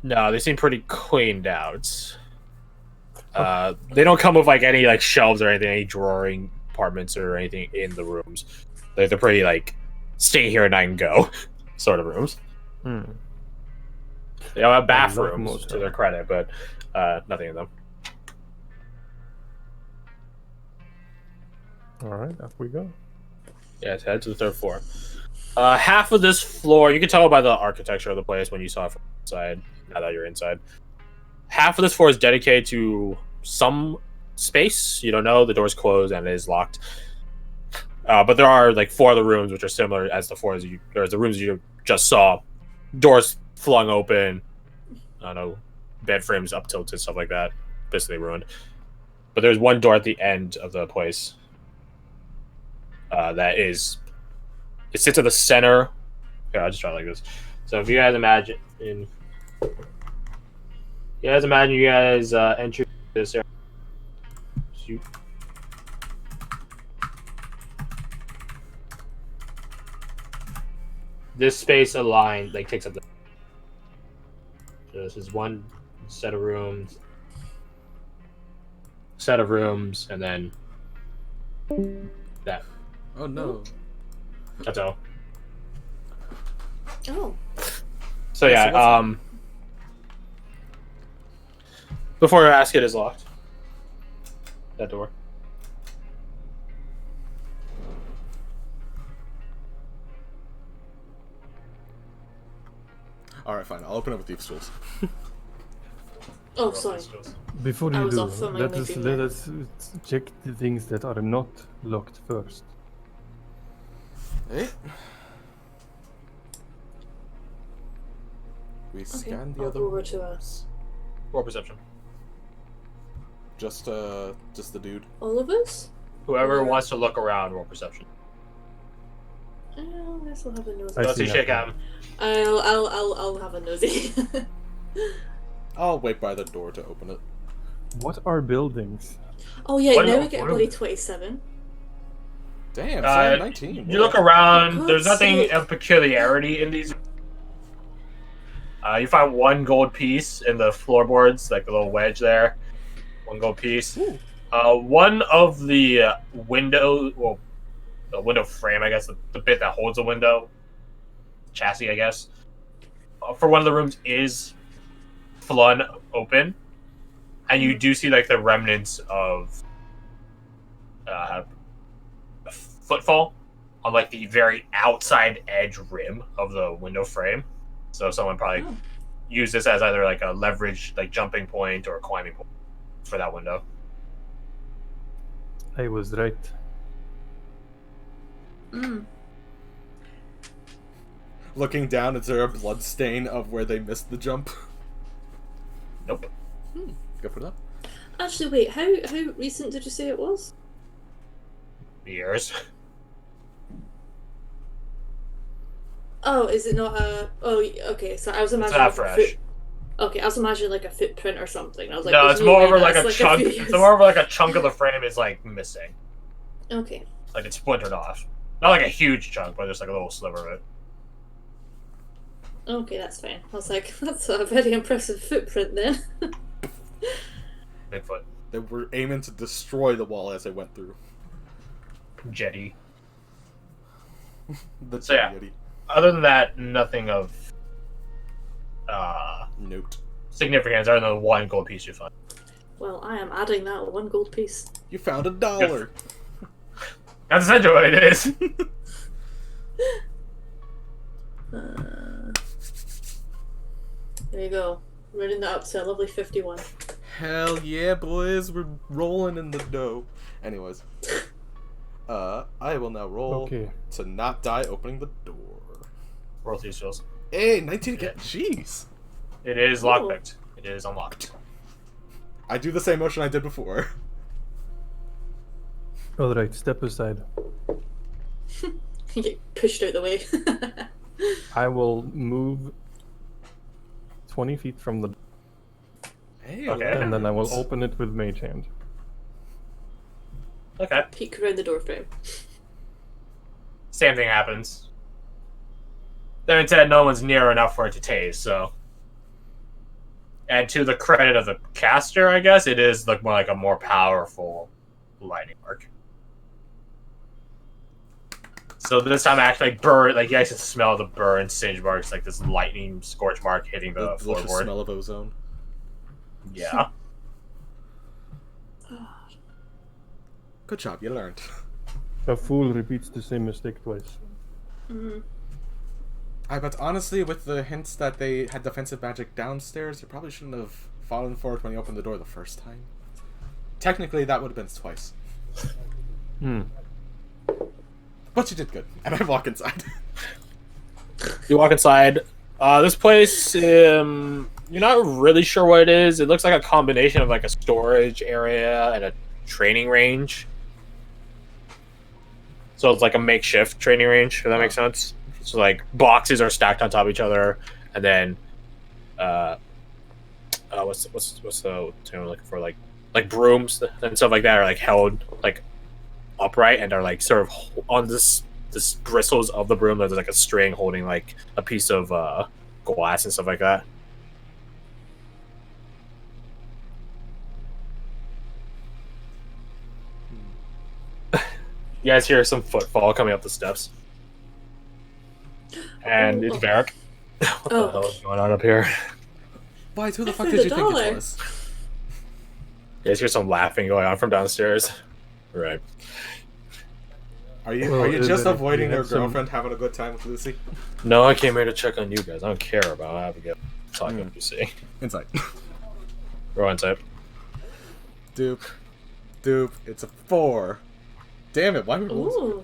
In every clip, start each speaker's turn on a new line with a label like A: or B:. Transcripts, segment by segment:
A: No, they seem pretty cleaned out. They don't come with like any like shelves or anything, any drawing compartments or anything in the rooms. They're pretty like stay here and I can go sort of rooms.
B: Hmm.
A: They don't have
B: I love
A: bathrooms
B: motel.
A: to their credit, but nothing in them.
B: All right, up we go.
A: Yeah, let's head to the third floor. Half of this floor, you can tell by the architecture of the place when you saw it from outside. Now that you're inside, half of this floor is dedicated to some space. You don't know. The door's closed and it is locked. But there are like 4 other rooms which are similar as the the rooms you just saw. Doors flung open. I don't know, bed frames up tilted, stuff like that. Basically ruined. But there's one door at the end of the place. It sits at the center. Yeah, I'll just try it like this. So if you guys imagine, enter this area. Shoot. This space aligned, like takes up the. So this is one set of rooms, and then that.
C: Oh no.
A: That's all.
D: Oh.
A: So yeah, before I ask, it is locked. That door.
C: All right, fine. I'll open it with thieves' tools.
D: Oh, sorry.
B: Before
D: I
B: you
D: was
B: do,
D: off on my
B: let
D: making
B: us check the things that are not locked first.
C: Hey. We
D: Okay,
C: scan the
D: I'll
C: other
D: go over to us.
A: Roll perception.
C: Just the dude.
D: All of us?
A: Whoever
D: Yeah.
A: wants to look around, roll perception.
D: I guess I'll have a nosy.
B: I
A: Let's
B: see
A: see, shake
B: nothing.
A: at him.
D: I'll have a nosy.
C: I'll wait by the door to open it.
B: What are buildings?
D: Oh yeah,
A: What
D: now
A: are-
D: we get a
A: what are-
D: bloody 27.
C: Damn, sorry,
A: Uh,
C: 19.
A: You look around.
D: For
A: There's
D: God's
A: nothing
D: sake.
A: of peculiarity in these. You find one gold piece in the floorboards, like the little wedge there. One gold piece.
C: Ooh.
A: One of the window, well, the window frame, I guess, the bit that holds the window, chassis, I guess, for one of the rooms is flung open, and you do see like the remnants of a footfall on like the very outside edge rim of the window frame. So someone probably
D: Oh.
A: used this as either like a leverage, like jumping point or a climbing point for that window.
B: I was right.
D: Mm.
C: Looking down, is there a blood stain of where they missed the jump?
A: Nope.
C: Go for that.
D: Actually, wait. How recent did you say it was?
A: Years.
D: Oh, is it not a? Oh, okay. So I was
A: It's
D: imagining.
A: not
D: like a
A: fresh.
D: foot... Okay, I was imagining like a footprint or something. I was like,
A: No,
D: there's
A: it's more
D: way
A: of a, like
D: that's,
A: a
D: a
A: chunk.
D: few
A: It's
D: years.
A: more of like a chunk of the frame is like missing,
D: Okay.
A: like it's splintered off. Not like a huge chunk, but just like a little sliver of it.
D: Okay, that's fine. I was like, that's a very impressive footprint then.
A: Bigfoot,
C: They were aiming to destroy the wall as they went through.
A: jetty.
C: The
A: So, yeah.
C: Yeti.
A: Other than that, nothing of
C: Note.
A: significance other than the one gold piece you find.
D: Well, I am adding that one gold piece.
C: You found $1.
A: That's essentially what it is.
D: There you go. Running that up to a lovely 51.
C: Hell yeah, boys, we're rolling in the dough. Anyways, I will now roll
B: Okay.
C: to not die opening the door.
A: Roll these skills.
C: Hey, 19 again. Jeez.
A: It is
D: Oh.
A: lockpicked. It is unlocked.
C: I do the same motion I did before.
B: Alright, step aside.
D: You get pushed out the way.
B: I will move 20 feet from the
C: Hey,
A: Okay.
B: and then I will open it with Mage Hand.
A: Okay.
D: Peek around the doorframe.
A: Same thing happens. Then instead, no one's near enough for it to tase, so. And to the credit of the caster, I guess, it is like a more powerful lightning arc. So this time, actually, like burn, like you guys can smell the burn singe marks, like this lightning scorch mark hitting the
C: delicious
A: floorboard.
C: smell of ozone.
A: Yeah.
C: Good job, you learned.
B: A fool repeats the same mistake twice.
D: Mm-hmm.
C: But honestly, with the hints that they had defensive magic downstairs, you probably shouldn't have fallen for it when you opened the door the first time. Technically, that would have been twice. But you did good, and I walk inside.
A: You walk inside. This place, you're not really sure what it is. It looks like a combination of like a storage area and a training range. So it's like a makeshift training range, if that makes sense. So like boxes are stacked on top of each other, and then what's the term I'm looking for? Like brooms and stuff like that are like held like upright and are like sort of on this bristles of the broom. There's like a string holding like a piece of glass and stuff like that. You guys hear some footfall coming up the steps. And it's Varric. What the hell is going on up here?
C: Why, who the fuck did you think it was?
A: You guys hear some laughing going on from downstairs. Right.
C: Are you just avoiding your girlfriend having a good time with Lucy?
A: No, I came here to check on you guys. I don't care about Abigail. Talking what you see.
C: Insight.
A: Roll insight.
C: Dupe. It's a 4. Damn it, why would we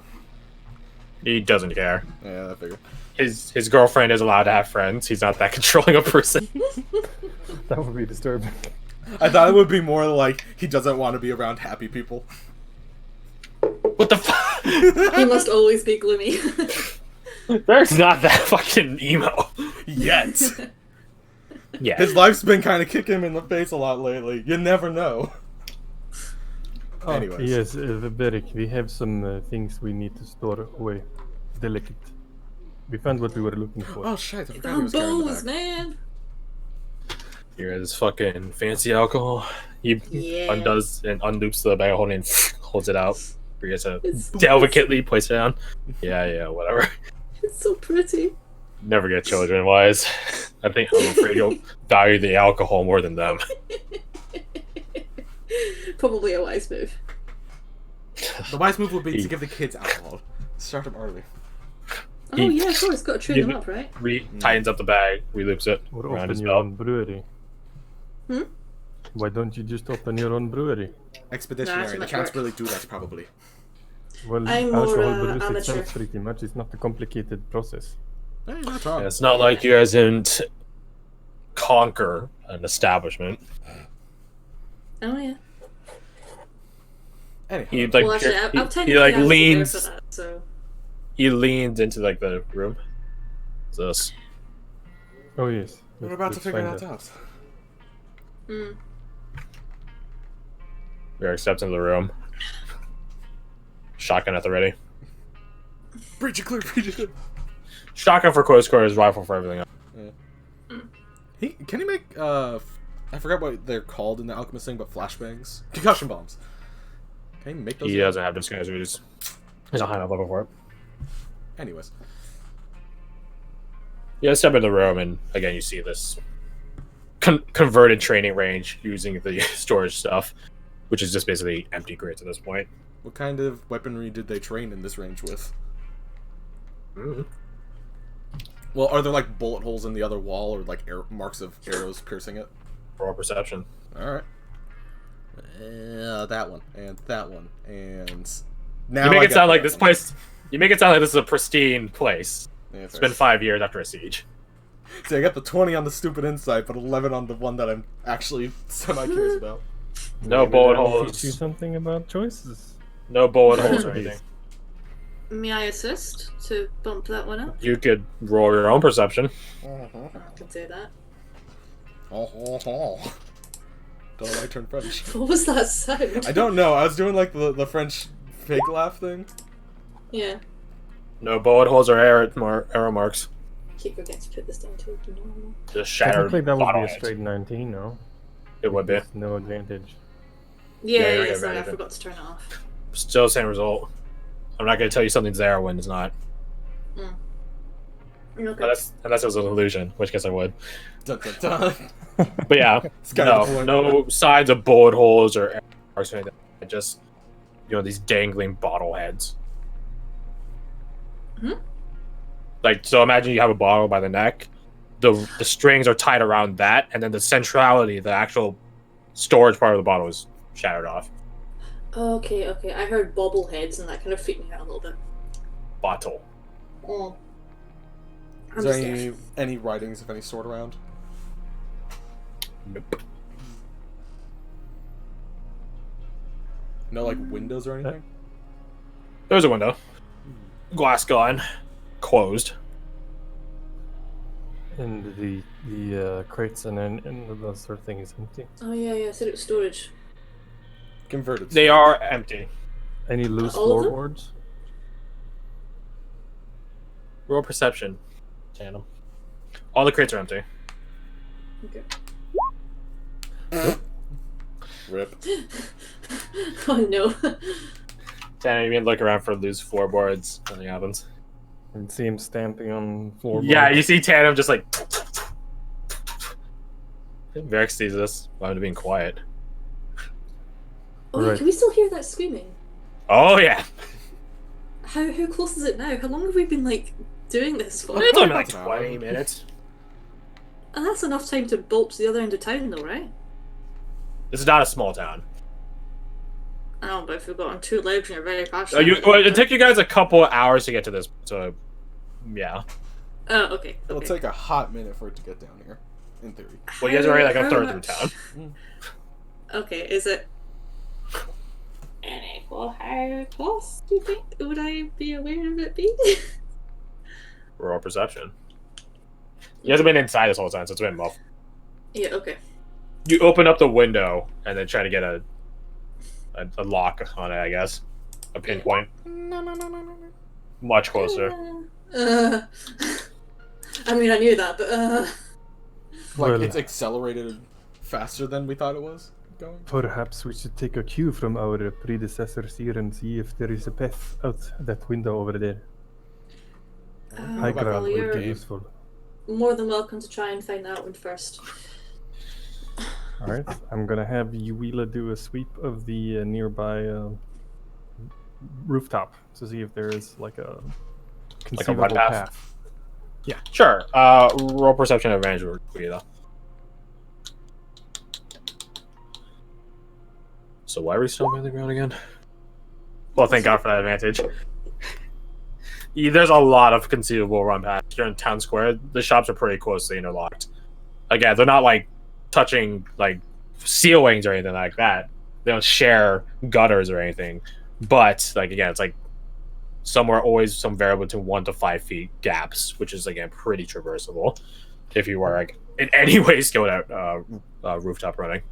A: He doesn't care.
C: Yeah, I figured.
A: His girlfriend is allowed to have friends. He's not that controlling a person.
B: That would be disturbing.
C: I thought it would be more like he doesn't want to be around happy people.
A: What the fuck?
D: He must always be gloomy.
A: There's not that fucking emo.
C: Yet.
A: Yeah.
C: His life's been kind of kicking him in the face a lot lately. You never know. Anyways.
B: Yes, Beric, we have some things we need to store away. Delicate. We found what we were looking for.
C: Oh shit, I forgot he was carrying the
D: Booze,
C: bag.
D: man.
A: Here's fucking fancy alcohol. He undoes and unloops the bag of holding and holds it out for you guys to delicately place it down. Yeah, whatever.
D: It's so pretty.
A: Never get children wise. I'm afraid you'll value the alcohol more than them.
D: Probably a wise move.
C: The wise move would be to give the kids alcohol. Start them early.
D: Oh yeah, of course. Got to train them up, right?
A: Tightens up the bag, reloops it
B: Or
A: around
B: open
A: his
B: your
A: belt.
B: own brewery. Why don't you just open your own brewery?
C: Expeditionary. The chance really do that, probably.
B: Well,
D: I'm more,
B: alcohol brews
D: amateur.
B: itself pretty much. It's not a complicated process.
C: Hey, you're not wrong.
A: Yeah, it's not like you guys didn't conquer an establishment.
D: Oh yeah.
C: Anyhow.
A: He like
D: Well, actually, I'll
A: he
D: technically
A: like
D: have to be there
A: leans.
D: for that, so.
A: He leans into like the room. What's this?
B: Oh yes.
C: We're about to
B: Let's
C: figure
B: find
C: that out.
A: Varric steps into the room. Shotgun at the ready.
C: Breach it clear.
A: Shotgun for close quarters, rifle for everything else.
C: Can he make, I forgot what they're called in the alchemist thing, but flashbangs? Concussion bombs. Can he make those?
A: He doesn't have this guys. He's not high enough level for it.
C: Anyways.
A: Yeah, step in the room, and again, you see this converted training range using the storage stuff, which is just basically empty grids at this point.
C: What kind of weaponry did they train in this range with? Well, are there like bullet holes in the other wall, or like marks of arrows piercing it?
A: Raw perception.
C: Alright. That one, and that one, and... Now
A: You make
C: I
A: it
C: get
A: sound like
C: that
A: this
C: one.
A: place... You make it sound like this is a pristine place.
C: Yeah,
A: It's been 5 years after a siege.
C: See, I got the 20 on the stupid insight, but 11 on the one that I'm actually semi-curious about.
A: No
B: Maybe
A: bullet
B: that will
A: holes.
B: teach you something about choices.
A: No bullet holes or anything.
D: May I assist to bump that one up?
A: You could roll your own perception.
D: I could do that.
C: Don't know why I turned French.
D: What was that sound?
C: I don't know, I was doing like the French fake laugh thing.
D: Yeah.
A: No bullet holes or arrow marks.
D: keep forgetting to put this down to normal.
A: Just shattered
B: Technically, that would be
A: bottle
B: a
A: heads.
B: straight 19, no?
A: It would be.
B: With no advantage.
A: Yeah,
D: Yeah,
A: you're
D: yeah,
A: gonna
D: sorry, I
A: advantage.
D: forgot to turn it off.
A: Still same result. I'm not gonna tell you something's there when it's not.
D: Okay.
A: Unless it was an illusion, in which case I would.
C: Dun, dun, dun.
A: But yeah,
C: Sky the point.
A: no signs of bullet holes or arrows or anything. Just these dangling bottle heads.
D: Hmm?
A: Like, so imagine you have a bottle by the neck. The strings are tied around that, and then the centrality, the actual storage part of the bottle is shattered off.
D: Okay. I heard bobbleheads, and that kind of freaked me out a little bit.
A: Bottle.
D: Oh.
C: Is there any writings of any sort around?
A: Nope.
C: No, like windows or anything?
A: There's a window. Glass gone. Closed.
B: And the crates and that sort of thing is empty.
D: Oh yeah, I said it was storage.
C: Converted.
A: They are empty.
B: Any loose
D: all of them?
B: floorboards?
A: Roll perception. Tandem. All the crates are empty.
D: Okay.
C: Rip.
D: Oh no.
A: Tandem, you can look around for loose floorboards. Nothing happens.
B: And see him stamping on floorboards.
A: Yeah, you see Tandem just like. Varric sees this. Why being quiet?
D: Oh, yeah,
B: Right.
D: can we still hear that screaming?
A: Oh yeah.
D: How close is it now? How long have we been doing this for?
A: It's only
C: about
A: like
C: an
A: 20
C: hour.
A: minutes.
D: And that's enough time to bolt to the other end of town, though, right?
A: This is not a small town.
D: I don't know, but if you've got on two legs and you're very passionate.
A: It took you guys a couple of hours to get to this, so yeah.
D: Oh, okay.
C: It'll take a hot minute for it to get down here, in theory.
A: Well, you guys are already like a
D: How
A: third through
D: much-
A: town.
D: Okay, is it? Any for how close do you think would I be aware of it being?
A: Roll perception. You guys have been inside this whole time, so it's been muffled.
D: Yeah, okay.
A: You open up the window and then try to get a lock on it, I guess. A pinpoint. Much closer.
D: I mean, I knew that, but
C: Like,
B: Well-
C: it's accelerated faster than we thought it was going.
B: Perhaps we should take a cue from our predecessors here and see if there is a path out that window over there. High
C: about
B: ground
C: that
B: would be
C: game?
B: useful.
D: more than welcome to try and find that one first.
B: Alright, I'm gonna have Yuila do a sweep of the nearby rooftop to see if there is like a conceivable
A: run path?
B: path.
A: Yeah, sure. Roll perception advantage for you, though. So why are we still on the ground again? Well, thank God for that advantage. There's a lot of conceivable run paths here in town square. The shops are pretty closely interlocked. Again, they're not touching ceilings or anything like that. They don't share gutters or anything. But again, it's somewhere always some variable between 1 to 5 feet gaps, which is again pretty traversable if you were in any way skilled at rooftop running.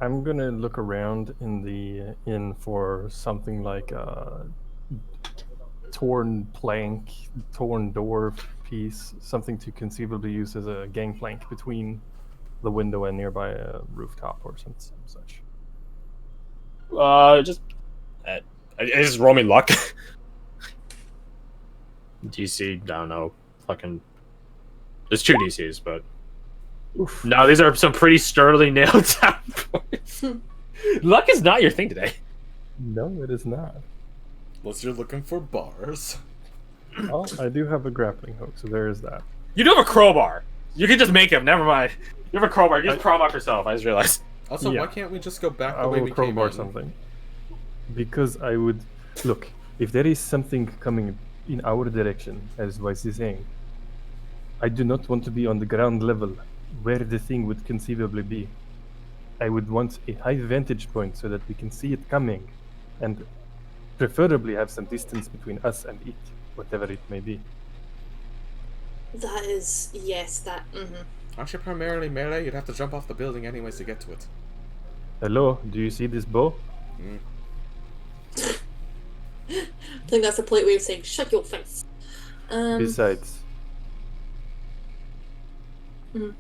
B: I'm gonna look around in the inn for something like a torn plank, torn door piece, something to conceivably use as a gangplank between the window and nearby a rooftop or some such.
A: Just roll me luck. DC, I don't know, fucking. There's 2 DCs, but
B: Oof.
A: no, these are some pretty sturdily nailed down points. Luck is not your thing today.
B: No, it is not.
C: Unless you're looking for bars.
B: Oh, I do have a grappling hook, so there is that.
A: You do have a crowbar. You can just make him. Never mind. You have a crowbar. You just prom up yourself. I just realized.
C: Also,
B: Yeah.
C: why can't we just go back
B: I
C: the way
B: will
C: we came
B: crowbar
C: in?
B: something. Because I would look, if there is something coming in our direction, as Weiss is saying, I do not want to be on the ground level where the thing would conceivably be. I would want a high vantage point so that we can see it coming, and preferably have some distance between us and it, whatever it may be.
D: That is, yes, that.
C: Aren't you primarily melee? You'd have to jump off the building anyways to get to it.
B: Hello, do you see this bow?
D: I think that's a polite way of saying, shut your face.
B: Besides,
D: Mhm.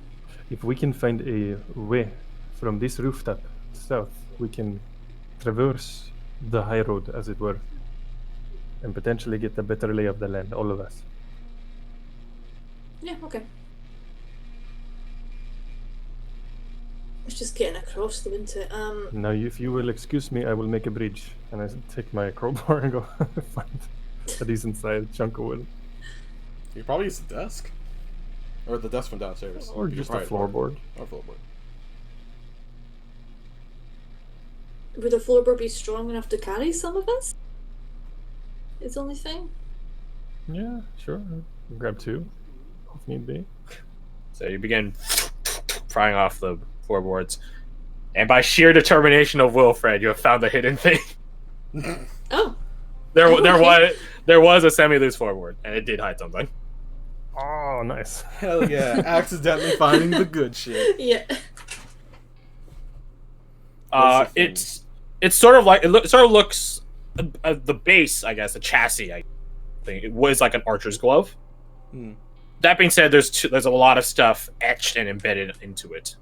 B: If we can find a way from this rooftop south, we can traverse the high road, as it were, and potentially get a better lay of the land, all of us.
D: Yeah, okay. It's just getting across the winter.
B: Now, if you will excuse me, I will make a bridge, and I take my crowbar and go find a decent sized chunk of wood,
C: You probably use the desk. Or the desk from downstairs.
B: or
C: You
B: just a
C: could probably
B: floorboard.
C: Or floorboard.
D: would a floorboard be strong enough to carry some of us? Is the only thing.
B: Yeah, sure. Grab two, if need be.
A: So you begin prying off the floorboards, and by sheer determination of Wilfred, you have found the hidden thing.
D: Oh.
A: There
D: Okay.
A: was a semi-loose floorboard, and it did hide something.
B: Oh, nice.
C: Hell yeah. Accidentally finding the good shit.
D: Yeah.
C: What's the thing?
A: It's sort of like sort of looks the base, I guess, the chassis. I think it was like an archer's glove.
C: Hmm.
A: That being said, there's a lot of stuff etched and embedded into it,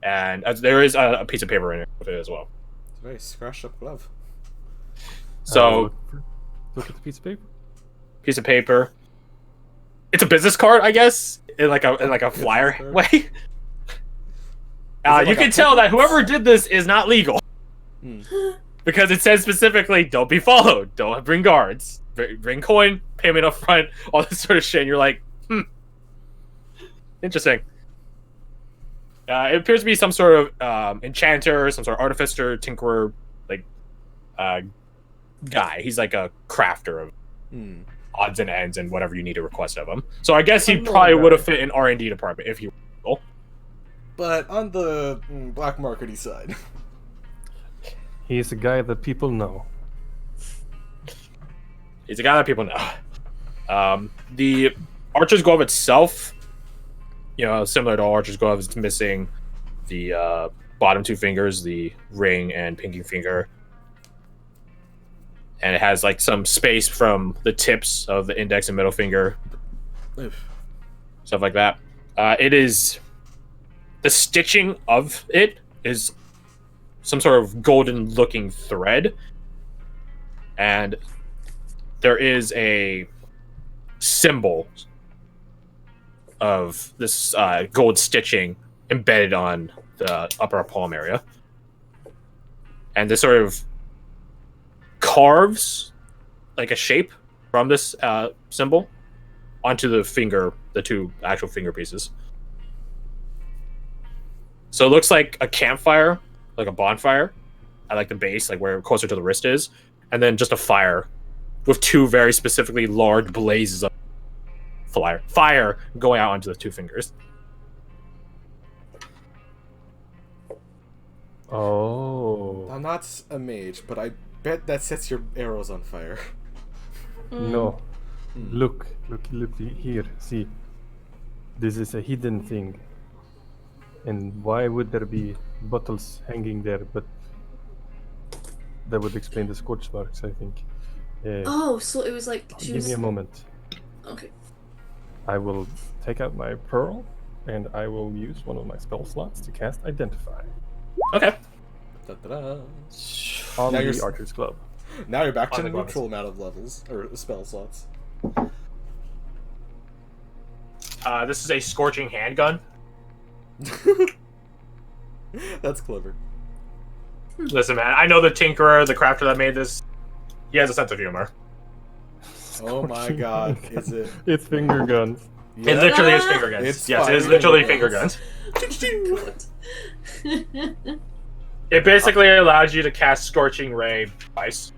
A: and there is a piece of paper in it with it as well.
C: It's a very scratched up glove.
A: So,
B: look at the piece of paper.
A: piece of paper. It's a business card, I guess, in like a flyer
C: card?
A: way.
C: it like
A: You
C: a
A: can tell that
C: template?
A: whoever did this is not legal.
C: Hmm.
A: Because it says specifically, don't be followed, don't bring guards, bring coin, payment up front, all this sort of shit. And you're like, interesting. It appears to be some sort of enchanter, some sort of artificer, tinkerer, like guy. He's like a crafter of
C: Hmm.
A: odds and ends and whatever you need to request of him. So I guess he
B: Unknown
A: probably
B: guy.
A: would have fit in R&D department if he were legal.
C: But on the black markety side.
B: He's a guy that people know.
A: He's a guy that people know. The Archer's Glove itself, similar to Archer's Glove, it's missing the bottom two fingers, the ring and pinky finger. And it has like some space from the tips of the index and middle finger,
C: Oof.
A: stuff like that. It is the stitching of it is some sort of golden looking thread, and there is a symbol of this gold stitching embedded on the upper palm area, and this sort of carves like a shape from this symbol onto the finger, the two actual finger pieces. So it looks like a campfire, like a bonfire, at like the base, like where closer to the wrist is, and then just a fire with two very specifically large blazes of fire going out onto the two fingers.
B: Oh.
C: I'm not a mage, but I bet that sets your arrows on fire.
B: No.
C: Hmm.
B: Look here. See. This is a hidden thing. And why would there be bottles hanging there? But that would explain the scorch marks, I think.
D: Oh, so it was like she
B: Give
D: was.
B: me a moment.
D: Okay.
B: I will take out my pearl, and I will use one of my spell slots to cast Identify
A: Okay.
C: Da-da-da.
B: on
C: Now
B: the
C: you're-
B: Archer's Club.
C: Now you're back to
A: On
C: the
A: the
C: neutral amount of levels or spell slots.
A: This is a scorching handgun.
C: That's clever.
A: Listen, man, I know the tinkerer, the crafter that made this. He has a sense of humor.
C: Oh my
B: Scorching
C: god,
B: handgun.
C: is it?
B: It's finger guns.
A: It literally is finger guns.
C: It's
A: Yes, it is
C: firing
A: literally
C: finger
A: finger guns.
D: God.
A: It basically allows you to cast Scorching Ray twice.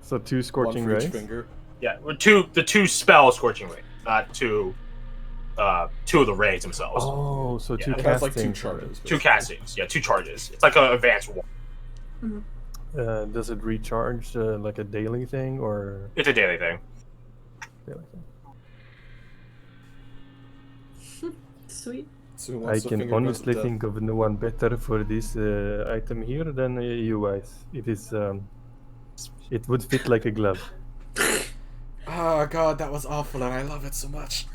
B: So two
C: One
B: scorching
C: for each
B: rays.
C: finger.
A: Yeah, the two spell Scorching Ray, not two of the rays themselves.
B: Oh, so two
A: Yeah.
C: It has like two
B: castings.
C: charges.
A: Two castings, yeah, two charges. It's like an advanced one.
B: Does it recharge like a daily thing or
A: It's a daily thing.
B: daily thing?
D: Sweet.
C: So who
B: I
C: wants the
B: can
C: finger guns
B: honestly
C: with that?
B: think of no one better for this item here than you guys. It is. It would fit like a glove.
C: Oh god, that was awful, and I love it so much.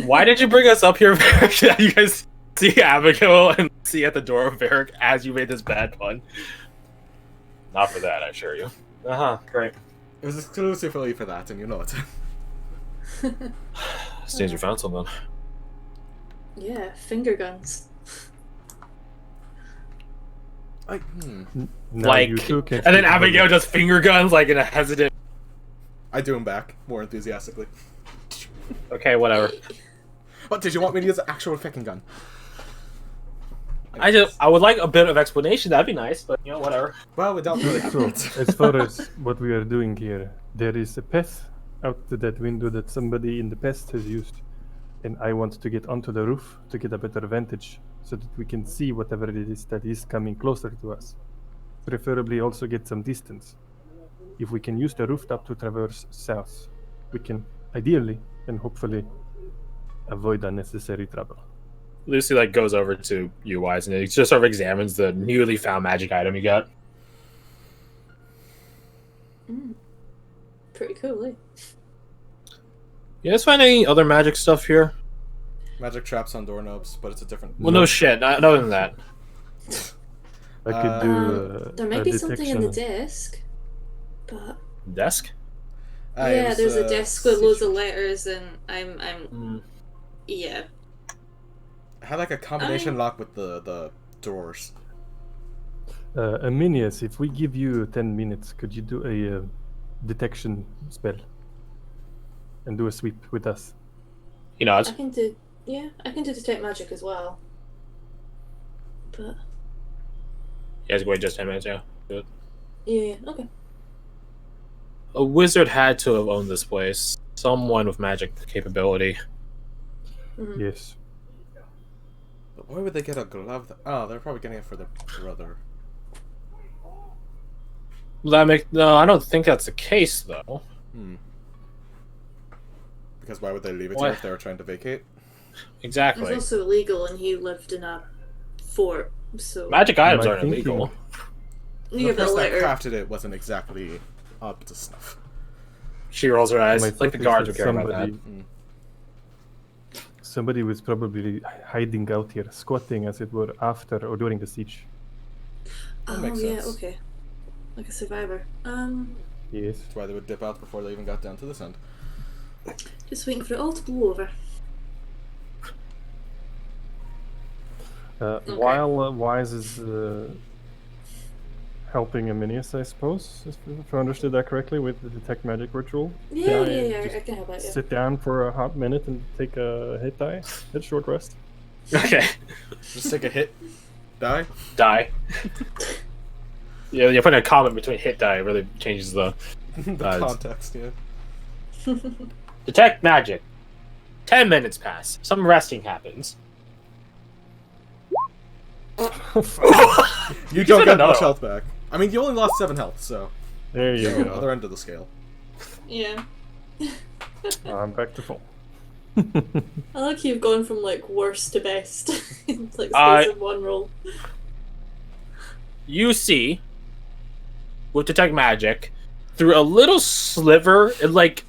A: Why did you bring us up here, Varric? That you guys see Abigail and see at the door of Varric as you made this bad pun. Not for that, I assure you. Great.
C: It was exclusively for that, and you know it.
A: Seems you found something.
D: Yeah, finger guns.
B: Now
A: Like,
B: you two can
A: and then
B: speak
A: Abigail
B: about
A: just finger guns, like in a hesitant.
C: I do him back, more enthusiastically.
A: Okay, whatever.
C: What, did you want me to use an actual fucking gun?
A: I would like a bit of explanation. That'd be nice, but you know, whatever.
C: Well, we don't really have
B: So,
C: it.
B: as far as what we are doing here, there is a path out to that window that somebody in the past has used. And I want to get onto the roof to get a better vantage so that we can see whatever it is that is coming closer to us. Preferably also get some distance. If we can use the rooftop to traverse south, we can ideally and hopefully avoid unnecessary trouble.
A: Lucy like goes over to you, Wise, and he just sort of examines the newly found magic item you got.
D: Pretty cool, eh?
A: You guys find any other magic stuff here?
C: Magic traps on doorknobs, but it's a different...
A: Well, no shit. Not other than that.
B: I could do
D: there might
B: a
D: be something in the
B: detection.
D: desk, but
A: Desk?
D: yeah, there's a desk with loads of letters, and I'm yeah.
C: I had like a combination lock with the drawers.
B: Aminius, if we give you 10 minutes, could you do a detection spell? And do a sweep with us?
A: He nods.
D: I can do detect magic as well. But
A: You guys wait just 10 minutes, yeah. Good.
D: yeah, okay.
A: A wizard had to have owned this place. Someone with magic capability.
D: Mhm.
B: Yes.
C: But why would they get a glove? Oh, they're probably getting it for their brother.
A: No, I don't think that's the case, though.
C: Because why would they leave it
A: Why?
C: here if they were trying to vacate?
A: Exactly.
D: It's also illegal, and he lived in a fort, so
A: Magic items
B: Am I
A: aren't
B: thinking-
A: illegal.
D: you
C: The
D: have a
C: person that
D: letter.
C: crafted it wasn't exactly up to snuff.
A: She rolls her eyes.
B: My
A: Like the
B: thought is
A: guards
B: that
A: would care about that.
B: Somebody was probably hiding out here, squatting as it were, after or during the siege.
D: Oh
C: makes
D: yeah,
C: sense.
D: okay. Like a survivor.
B: Yes.
C: That's why they would dip out before they even got down to this end.
D: Just waiting for it all to blow over.
B: While Wise is helping Aminius, I suppose, if I understood that correctly, with the detect magic ritual.
D: Yeah,
B: Can I
D: yeah,
B: just
D: I can help out. Yeah.
B: Sit down for a hot minute and take a hit die, hit short rest.
A: Okay.
C: Just take a hit, die.
A: Die. Yeah, you're putting a comment between hit die really changes the
C: The context, yeah.
A: detect magic. 10 minutes pass. Some resting happens.
C: You don't
A: said
C: get
A: another
C: much
A: one.
C: health back. I mean, you only lost 7 health, so...
B: There you
C: So,
B: go.
C: other end of the scale.
D: Yeah.
B: I'm back to full.
D: I like you've gone from like worst to best in like
A: I-
D: space of one roll.
A: You see, with detect magic, through a little sliver, it like,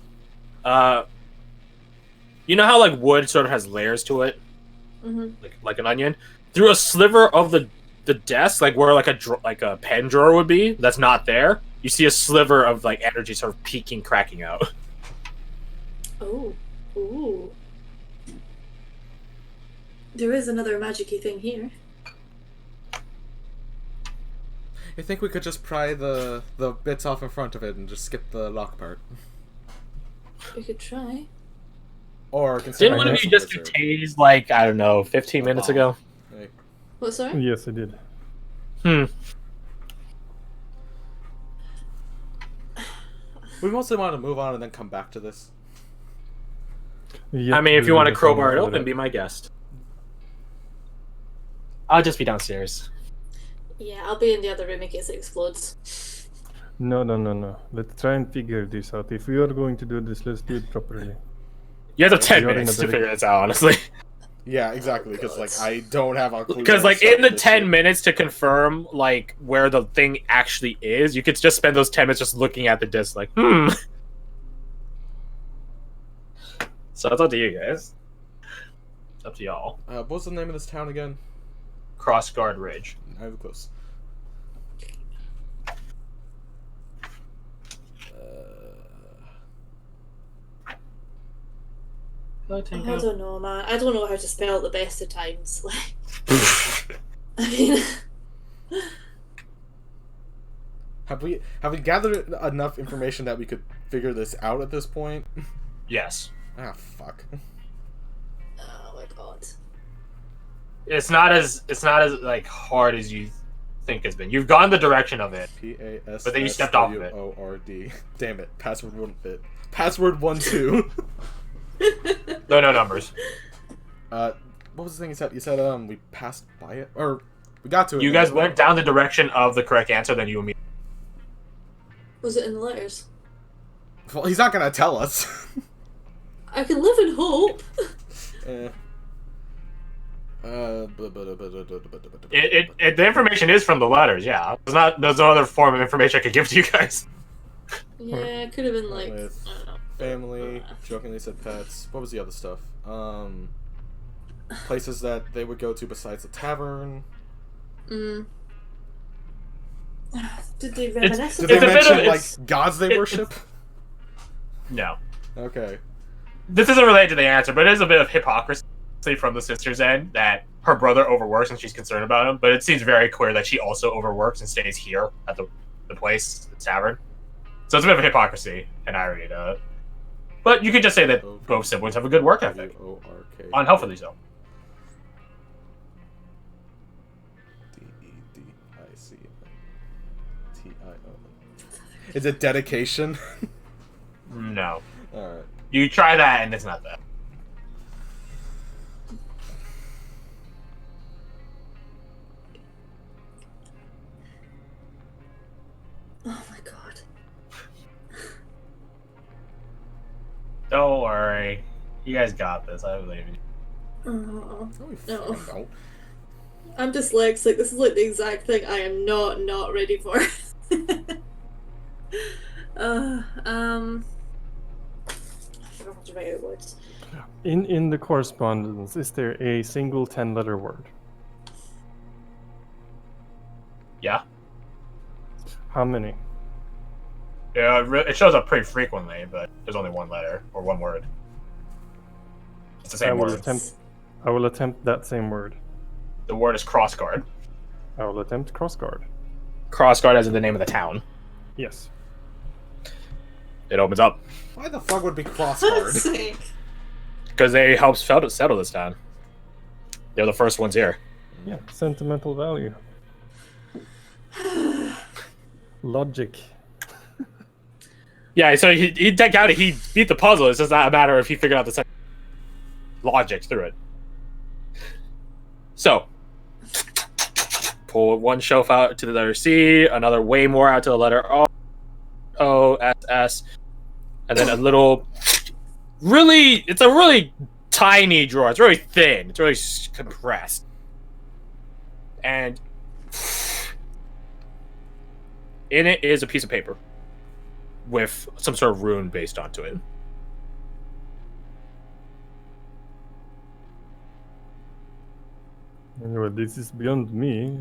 A: you know how like wood sort of has layers to it, like an onion. Through a sliver of the desk, like where like a pen drawer would be, that's not there. You see a sliver of like energy sort of peeking, cracking out.
D: Oh, ooh. There is another magic-y thing here.
C: I think we could just pry the bits off in front of it and just skip the lock part.
D: We could try.
C: Or consider
A: Didn't one of
C: it
A: you
C: a
A: just
C: wizard.
A: get tased like, I don't know, 15 minutes ago?
C: Hey.
D: What, sorry?
B: Yes, I did.
C: We mostly want to move on and then come back to this.
B: Yep,
A: I mean, if
B: we
A: you want to
B: have
A: crowbar it
B: some
A: open, be my guest. I'll just be downstairs.
D: Yeah, I'll be in the other room in case it explodes.
B: No. Let's try and figure this out. If we are going to do this, let's do it properly.
A: You have 10
B: You're in
A: minutes
B: a
A: to
B: very-
A: figure this out, honestly.
C: Yeah, exactly, because like I don't have a clue.
A: Because
C: where
A: like
C: to start
A: in the
C: with this
A: 10
C: shit.
A: minutes to confirm like where the thing actually is, you could just spend those 10 minutes just looking at the disc like, So it's up to you guys. It's up to y'all.
C: What was the name of this town again?
A: Crossguard Ridge.
C: I have close.
D: I don't know, man. I don't know how to spell it the best of times. I mean,
C: Have we gathered enough information that we could figure this out at this point?
A: Yes.
C: Ah, fuck.
D: oh my god.
A: It's not as like hard as you think it's been. You've gone the direction of it.
C: PAS.
A: But then you stepped off of it.
C: ORD. Damn it. Password wouldn't fit. Password 12.
A: No numbers.
C: What was the thing you said? You said we passed by it, or we got to it.
A: You guys went down the direction of the correct answer, then you immediately.
D: Was it in the letters?
C: Well, he's not gonna tell us.
D: I can live in hope.
A: The information is from the letters. Yeah, there's no other form of information I could give to you guys.
D: Yeah, it could have been like
C: With
D: I don't know.
C: family, jokingly said pets. What was the other stuff? Places that they would go to besides the tavern.
D: Did they reminisce?
C: Did they
A: It's a bit
C: mention
A: of-
C: like
A: it's-
C: gods they worship?
A: No,
C: Okay.
A: this isn't related to the answer, but it is a bit of hypocrisy from the sister's end that her brother overworks and she's concerned about him. But it seems very clear that she also overworks and stays here at the place, the tavern. So it's a bit of hypocrisy and irony to it. But you could just say that both siblings have a good work ethic.
C: W-O-R-K.
A: Unhealthily so.
C: D-E-D-I-C-T-I-O. Is it dedication?
A: No.
C: Alright.
A: You try that and it's not that.
D: Oh my god.
A: Don't worry. You guys got this. I believe in you.
D: Oh,
C: No, we
D: No.
C: fucking don't.
D: I'm dyslexic. This is like the exact thing I am not ready for. I forgot how to write out words.
B: In the correspondence, is there a single 10-letter word?
A: Yeah.
B: How many?
A: Yeah, it shows up pretty frequently, but there's only one letter or one word. It's the
B: I
A: same
B: will
A: word.
B: attempt that same word.
A: The word is crossguard.
B: I will attempt crossguard.
A: Crossguard as in the name of the town.
B: Yes.
A: It opens up
C: Why the fuck would be
D: Fuck's
C: crossguard?
D: sake.
A: because they helped settle this town. They're the first ones here.
B: Yeah. Sentimental value. Logic.
A: Yeah, so he beat the puzzle. It's just not a matter of he figured out the logic through it. So, pull one shelf out to the letter C, another way more out to the letter O, S, S, and then a little, it's a really tiny drawer. It's really thin. It's really compressed. And in it is a piece of paper with some sort of rune based onto it.
B: Anyway, this is beyond me.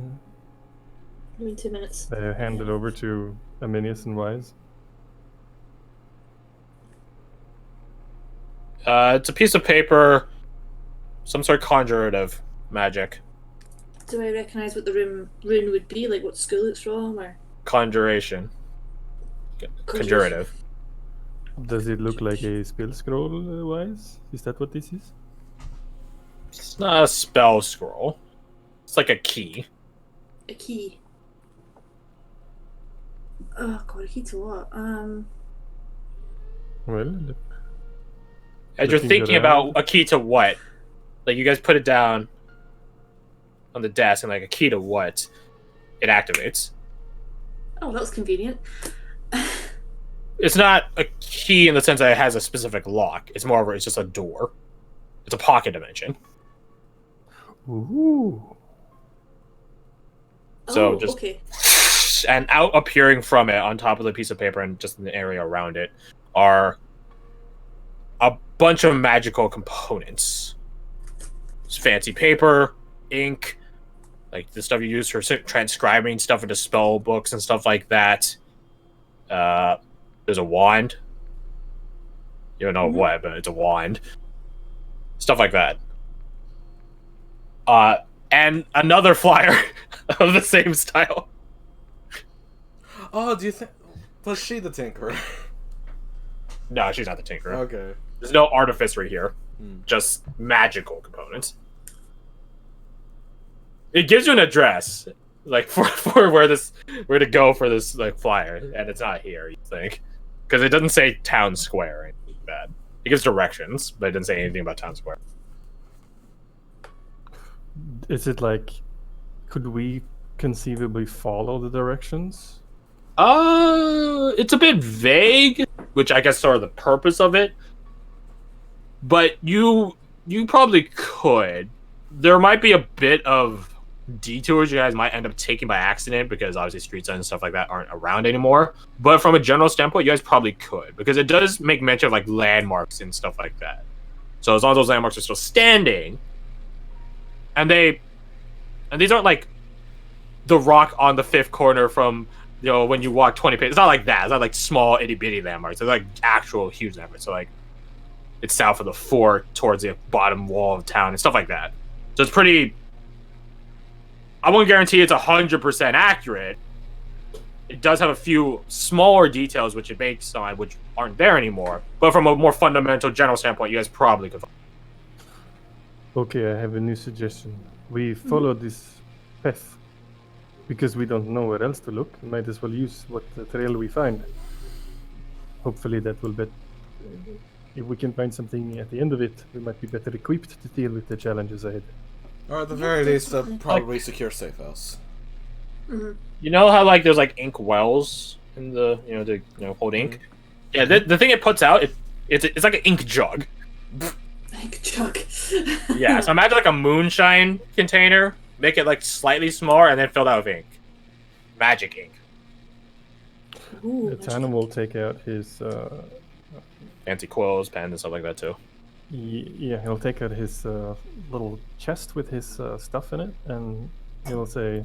D: Give me 2 minutes.
B: I hand it over to Aminius and Wise.
A: It's a piece of paper, some sort of conjurative magic.
D: Do I recognise what the rune would be? Like what school it's from, or
A: Conjuration. Conjurative.
B: Does it look like a spell scroll, Wise? Is that what this is?
A: It's not a spell scroll. It's like a key.
D: a key? Oh god, a key to what?
B: Well,
A: As you're
B: Looking
A: thinking
B: around.
A: about a key to what? Like, you guys put it down on the desk, and like, a key to what? It activates.
D: Oh, that was convenient.
A: It's not a key in the sense that it has a specific lock. It's more of it's just a door. It's a pocket dimension.
B: ooh.
A: So
D: oh,
A: just
D: okay.
A: and out appearing from it on top of the piece of paper and just in the area around it are a bunch of magical components. It's fancy paper, ink, like the stuff you use for transcribing stuff into spell books and stuff like that. There's a wand. You don't know what, but it's a wand. Stuff like that. And another flyer of the same style.
C: Oh, do you think... Was she the Tinkerer?
A: No, she's not the Tinkerer.
C: Okay.
A: There's no artificery here. Just magical components. It gives you an address, like for where to go for this like flyer, and it's not here. You think, because it doesn't say town square or anything like that. It gives directions, but it doesn't say anything about town square.
B: Is it like, could we conceivably follow the directions?
A: It's a bit vague, which I guess sort of the purpose of it. But you probably could. There might be a bit of detours you guys might end up taking by accident because obviously street signs and stuff like that aren't around anymore. But from a general standpoint, you guys probably could because it does make mention of like landmarks and stuff like that. So as long as those landmarks are still standing, and these aren't like the rock on the fifth corner from when you walk 20 paces. It's not like that. It's not like small itty bitty landmarks. They're like actual huge landmarks. So like it's south of the fort towards the bottom wall of town and stuff like that. So it's pretty. I won't guarantee it's 100% accurate. It does have a few smaller details which it makes on which aren't there anymore. But from a more fundamental general standpoint, you guys probably could.
B: Okay, I have a new suggestion. We follow this path because we don't know where else to look. We might as well use what the trail we find. Hopefully that will be. If we can find something at the end of it, we might be better equipped to deal with the challenges ahead.
C: Or at the very least, probably secure safe house.
A: You know how like there's like ink wells in the to hold ink. Yeah, the thing it puts out it's like an ink jug.
D: Ink jug.
A: Yeah, so imagine like a moonshine container. Make it like slightly smaller and then fill that with ink. Magic ink.
D: Ooh,
B: Tana will take out his
A: Fancy quills, pens, and stuff like that too.
B: yeah, he'll take out his little chest with his stuff in it, and he'll say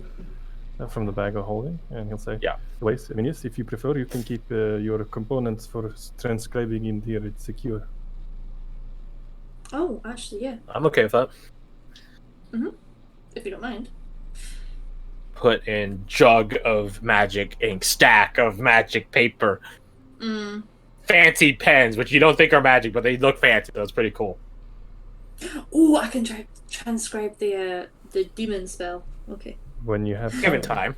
B: from the bag of holding, and he'll say,
A: Yeah.
B: Wait, Eminius, if you prefer, you can keep your components for transcribing in here. It's secure.
D: Oh, actually, yeah.
A: I'm okay with that.
D: If you don't mind.
A: Put in jug of magic ink, stack of magic paper, fancy pens, which you don't think are magic, but they look fancy. That's pretty cool.
D: Oh, I can transcribe the demon spell. Okay.
B: When you have
A: Given time.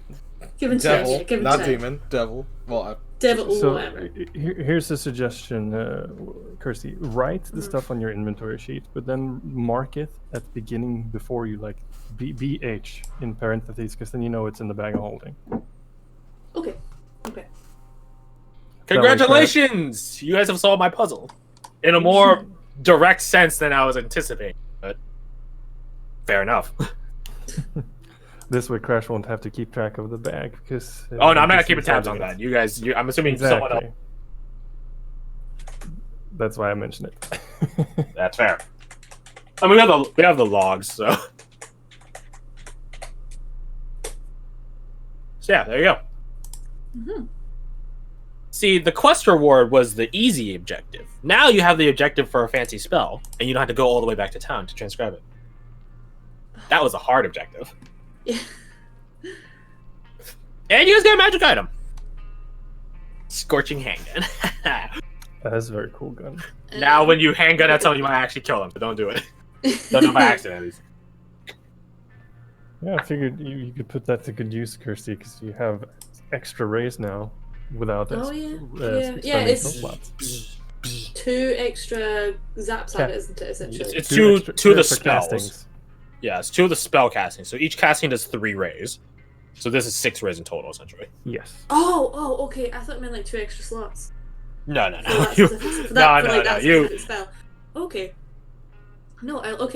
D: Given time.
C: Devil,
D: Yeah, given
C: not
D: time.
C: demon. Devil. Well,
D: Devil.
B: So
D: Whatever.
B: here's a suggestion, Kirsty. Write the stuff on your inventory sheet, but then mark it at the beginning before you like BH in parentheses, because then you know it's in the bag of holding.
D: Okay.
A: Congratulations! You guys have solved my puzzle. In a more direct sense than I was anticipating, but fair enough.
B: This way, Crash won't have to keep track of the bag because.
A: Oh no, I'm not keeping tabs on that. You guys, I'm assuming someone else.
B: That's why I mentioned it.
A: That's fair. I mean, we have the logs, so. So yeah, there you go. See, the quest reward was the easy objective. Now you have the objective for a fancy spell, and you don't have to go all the way back to town to transcribe it. That was a hard objective.
D: Yeah.
A: And you guys got a magic item. Scorching handgun.
B: That's a very cool gun.
A: Now when you handgun at someone, you might actually kill them, so don't do it. Don't do it by accident, at least.
B: Yeah, I figured you could put that to good use, Kirsty, because you have extra rays now without
D: Oh,
B: spending
D: it's
B: slots.
D: 2 extra zaps at it, isn't it? Essentially.
A: It's two of the
B: extra
A: spells.
B: castings.
A: Yeah, it's 2 of the spell casting. So each casting does 3 rays. So this is 6 rays in total, essentially.
B: Yes.
D: Oh, okay. I thought it meant like 2 extra slots.
A: No.
D: For that
A: You.
D: specific spell. Okay. No, I like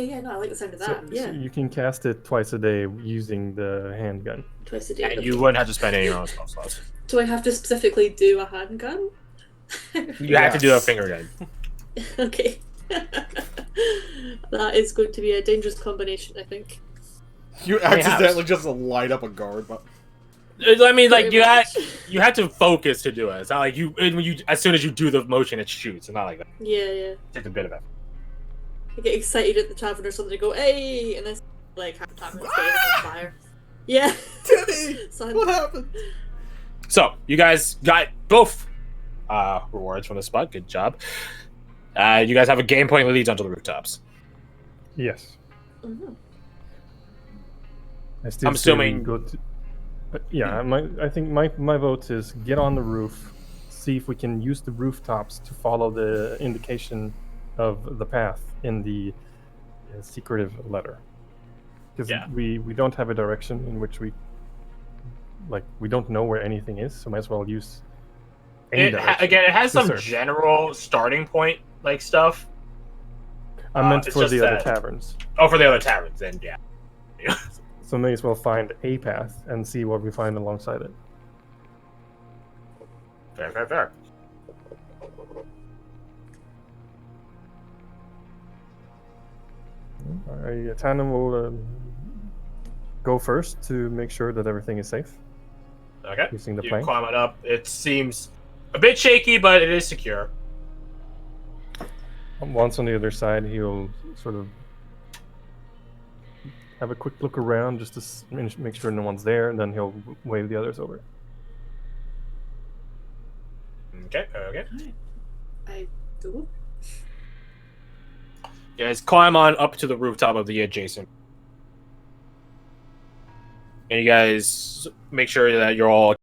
D: the sound of that.
B: So you can cast it twice a day using the handgun.
D: Twice a day.
A: And you wouldn't have to spend any of your own spell slots.
D: Do I have to specifically do a handgun?
A: You have to do a finger gun.
D: Okay. That is going to be a dangerous combination, I think.
C: You accidentally just light up a guard, but
A: I mean, like
D: Pretty much.
A: you had to focus to do it. It's not like when you as soon as you do the motion, it shoots. It's not like that.
D: Yeah.
A: It takes a bit of effort.
D: I get excited at the tavern or something, go, hey! And then, like, half the tavern's getting on fire. Yeah.
C: Timmy,
D: Son.
C: what happened?
A: So you guys got both rewards from the spot. Good job. You guys have a game point that leads onto the rooftops.
B: Yes.
D: Mhm.
B: I still
A: I'm
B: say we
A: assuming-
B: go to, yeah, I think my vote is get on the roof, see if we can use the rooftops to follow the indication of the path in the secretive letter. Because
A: Yeah.
B: we don't have a direction in which we don't know where anything is, so might as well use any direction.
A: Again, it has
B: to
A: some
B: search.
A: general starting point like stuff.
B: I meant
A: it's
B: for
A: just
B: the other
A: that-
B: taverns.
A: Oh, for the other taverns, then yeah.
B: So may as well find a path and see what we find alongside it.
A: Fair.
B: Tandem will go first to make sure that everything is safe.
A: Okay.
B: Using the
A: You
B: plank.
A: climb it up. It seems a bit shaky, but it is secure.
B: Once on the other side, he'll sort of have a quick look around just to make sure no one's there, and then he'll wave the others over.
A: Okay.
D: I do.
A: You guys climb on up to the rooftop of the adjacent. And you guys make sure that you're all